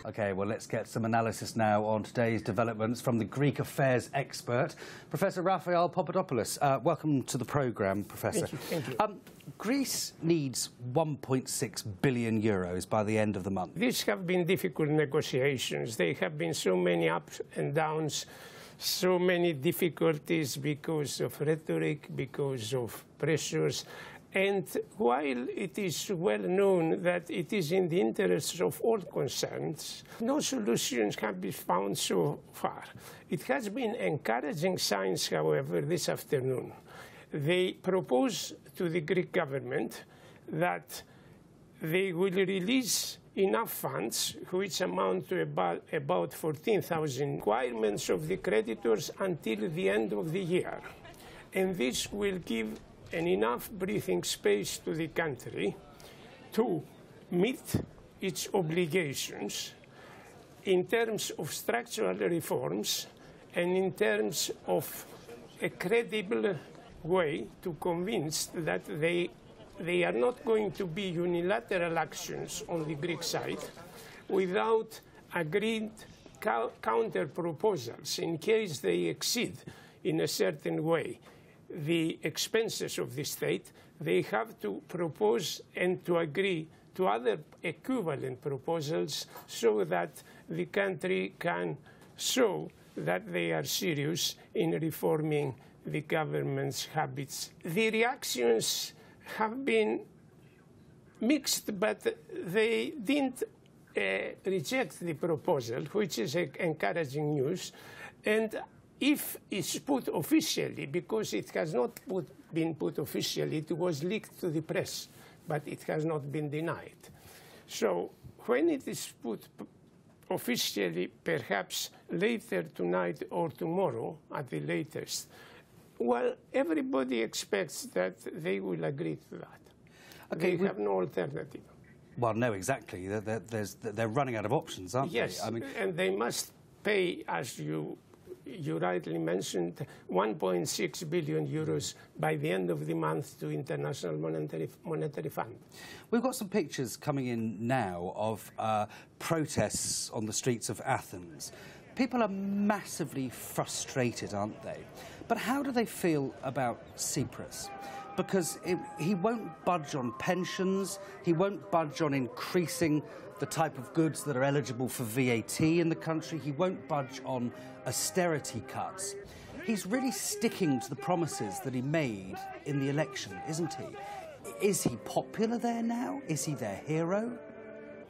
OK, well, let's get some analysis now on today's developments from the Greek affairs expert, Professor Raphael Papadopoulos. Welcome to the programme, Professor. Thank you. Greece needs 1.6 billion euros by the end of the month. These have been difficult negotiations. There have been so many ups and downs, so many difficulties because of rhetoric, because of pressures. And while it is well known that it is in the interests of all concerned, no solutions have been found so far. It has been encouraging signs, however, this afternoon. They propose to the Greek government that they will release enough funds, which amount to about 14,000 requirements of the creditors until the end of the year. And this will give enough breathing space to the country to meet its obligations in terms of structural reforms and in terms of a credible way to convince that they are not going to be unilateral actions on the Greek side without agreed counter proposals in case they exceed in a certain way the expenses of the state. They have to propose and to agree to other equivalent proposals so that the country can show that they are serious in reforming the government's habits. The reactions have been mixed, but they didn't reject the proposal, which is encouraging news. And if it's put officially, because it has not been put officially, it was leaked to the press, but it has not been denied. So when it is put officially, perhaps later tonight or tomorrow at the latest, well, everybody expects that they will agree to that. Okay, they have no alternative. Well, no, exactly. They're running out of options, aren't they? Yes, and they must pay, as you rightly mentioned, 1.6 billion euros by the end of the month to International Monetary Fund. We've got some pictures coming in now of protests on the streets of Athens. People are massively frustrated, aren't they? But how do they feel about Tsipras? Because he won't budge on pensions, he won't budge on increasing the type of goods that are eligible for VAT in the country, he won't budge on austerity cuts. He's really sticking to the promises that he made in the election, isn't he? Is he popular there now? Is he their hero?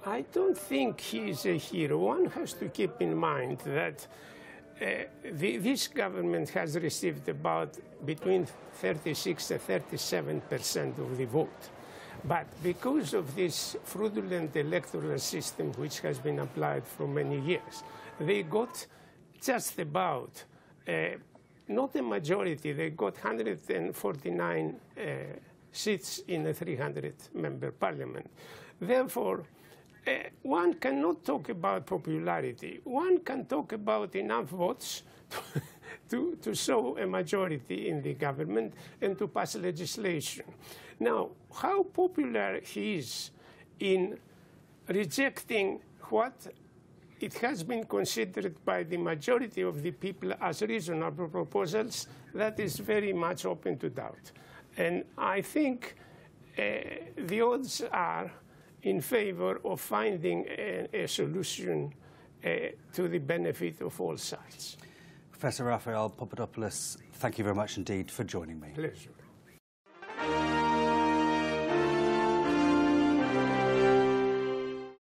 I don't think he's a hero. One has to keep in mind that this government has received about between 36 and 37% of the vote. But because of this fraudulent electoral system which has been applied for many years, they got just about, not a majority, they got 149 seats in a 300-member parliament. Therefore, one cannot talk about popularity. One can talk about enough votes to show a majority in the government and to pass legislation. Now, how popular he is in rejecting what it has been considered by the majority of the people as reasonable proposals, that is very much open to doubt. And I think the odds are in favor of finding a solution to the benefit of all sides. Professor Raphael Papadopoulos, thank you very much indeed for joining me. Pleasure.